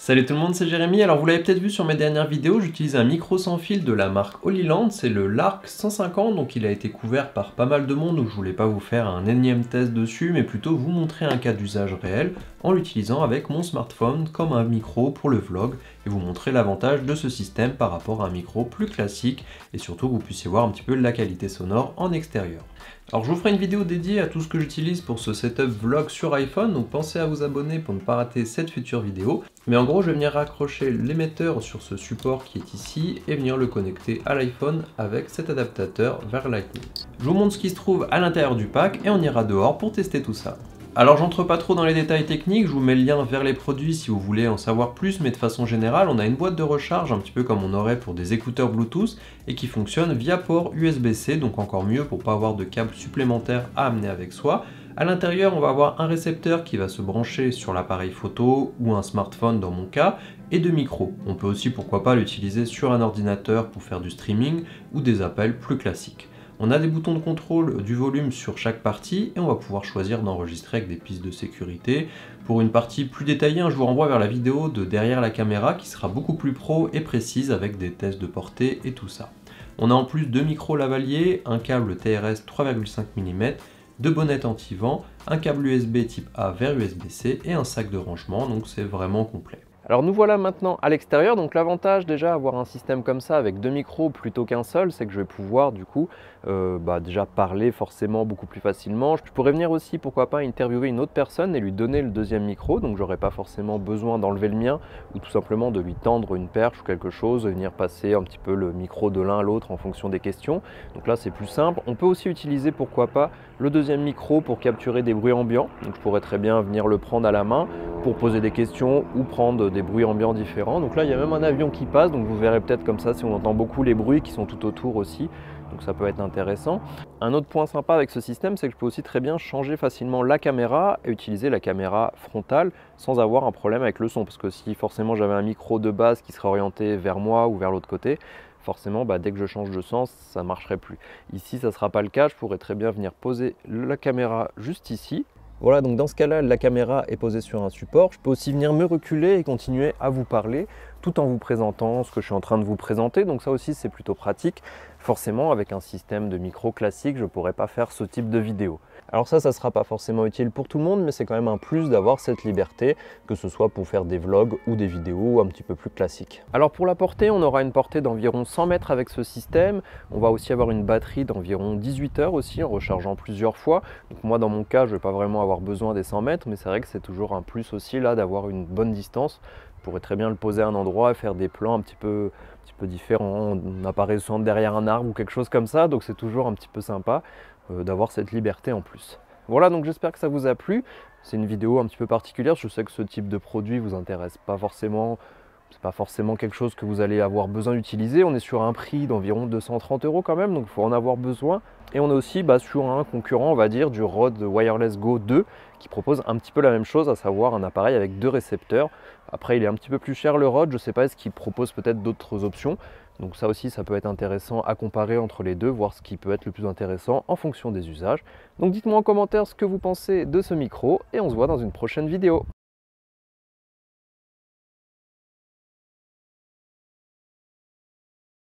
Salut tout le monde, c'est Jérémy. Alors vous l'avez peut-être vu sur mes dernières vidéos, j'utilise un micro sans fil de la marque Holyland, c'est le Lark 150, donc il a été couvert par pas mal de monde, donc je voulais pas vous faire un énième test dessus, mais plutôt vous montrer un cas d'usage réel en l'utilisant avec mon smartphone comme un micro pour le vlog et vous montrer l'avantage de ce système par rapport à un micro plus classique et surtout que vous puissiez voir un petit peu la qualité sonore en extérieur. Alors je vous ferai une vidéo dédiée à tout ce que j'utilise pour ce setup vlog sur iPhone, donc pensez à vous abonner pour ne pas rater cette future vidéo. Mais en gros je vais venir raccrocher l'émetteur sur ce support qui est ici et venir le connecter à l'iPhone avec cet adaptateur vers Lightning. Je vous montre ce qui se trouve à l'intérieur du pack et on ira dehors pour tester tout ça. Alors j'entre pas trop dans les détails techniques, je vous mets le lien vers les produits si vous voulez en savoir plus, mais de façon générale on a une boîte de recharge un petit peu comme on aurait pour des écouteurs Bluetooth et qui fonctionne via port USB-C, donc encore mieux pour pas avoir de câble supplémentaire à amener avec soi. À l'intérieur on va avoir un récepteur qui va se brancher sur l'appareil photo ou un smartphone dans mon cas, et deux micros. On peut aussi pourquoi pas l'utiliser sur un ordinateur pour faire du streaming ou des appels plus classiques. On a des boutons de contrôle du volume sur chaque partie et on va pouvoir choisir d'enregistrer avec des pistes de sécurité. Pour une partie plus détaillée, je vous renvoie vers la vidéo de derrière la caméra qui sera beaucoup plus pro et précise avec des tests de portée et tout ça. On a en plus deux micros lavaliers, un câble TRS 3,5 mm, deux bonnettes anti-vent, un câble USB type A vers USB-C et un sac de rangement, donc c'est vraiment complet. Alors nous voilà maintenant à l'extérieur, donc l'avantage déjà avoir un système comme ça avec deux micros plutôt qu'un seul, c'est que je vais pouvoir du coup déjà parler forcément beaucoup plus facilement. Je pourrais venir aussi pourquoi pas interviewer une autre personne et lui donner le deuxième micro, donc j'aurais pas forcément besoin d'enlever le mien ou tout simplement de lui tendre une perche ou quelque chose, et venir passer un petit peu le micro de l'un à l'autre en fonction des questions. Donc là c'est plus simple. On peut aussi utiliser pourquoi pas le deuxième micro pour capturer des bruits ambiants, donc je pourrais très bien venir le prendre à la main pour poser des questions ou prendre des bruits ambiants différents. Donc là il y a même un avion qui passe, donc vous verrez peut-être comme ça si on entend beaucoup les bruits qui sont tout autour aussi, donc ça peut être intéressant. Un autre point sympa avec ce système, c'est que je peux aussi très bien changer facilement la caméra et utiliser la caméra frontale sans avoir un problème avec le son, parce que si forcément j'avais un micro de base qui serait orienté vers moi ou vers l'autre côté, forcément dès que je change de sens ça ne marcherait plus. Ici ça ne sera pas le cas, je pourrais très bien venir poser la caméra juste ici. Voilà, donc dans ce cas-là, la caméra est posée sur un support. Je peux aussi venir me reculer et continuer à vous parler tout en vous présentant ce que je suis en train de vous présenter. Donc ça aussi, c'est plutôt pratique. Forcément, avec un système de micro classique, je ne pourrais pas faire ce type de vidéo. Alors ça ne sera pas forcément utile pour tout le monde, mais c'est quand même un plus d'avoir cette liberté, que ce soit pour faire des vlogs ou des vidéos un petit peu plus classiques. Alors pour la portée, on aura une portée d'environ 100 mètres avec ce système. On va aussi avoir une batterie d'environ 18 heures aussi, en rechargeant plusieurs fois. Donc moi, dans mon cas, je ne vais pas vraiment avoir besoin des 100 mètres, mais c'est vrai que c'est toujours un plus aussi là d'avoir une bonne distance. Je pourrais très bien le poser à un endroit et faire des plans un petit peu différents, en apparaissant derrière un arbre ou quelque chose comme ça, donc c'est toujours un petit peu sympa d'avoir cette liberté en plus. Voilà, donc j'espère que ça vous a plu. C'est une vidéo un petit peu particulière, je sais que ce type de produit vous intéresse pas forcément. C'est pas forcément quelque chose que vous allez avoir besoin d'utiliser. On est sur un prix d'environ 230 € quand même, donc il faut en avoir besoin. Et on est aussi sur un concurrent, on va dire, du Rode Wireless Go 2 qui propose un petit peu la même chose, à savoir un appareil avec deux récepteurs. Après, il est un petit peu plus cher le Rode, je ne sais pas, est-ce qu'il propose peut-être d'autres options. Donc ça aussi, ça peut être intéressant à comparer entre les deux, voir ce qui peut être le plus intéressant en fonction des usages. Donc dites-moi en commentaire ce que vous pensez de ce micro et on se voit dans une prochaine vidéo.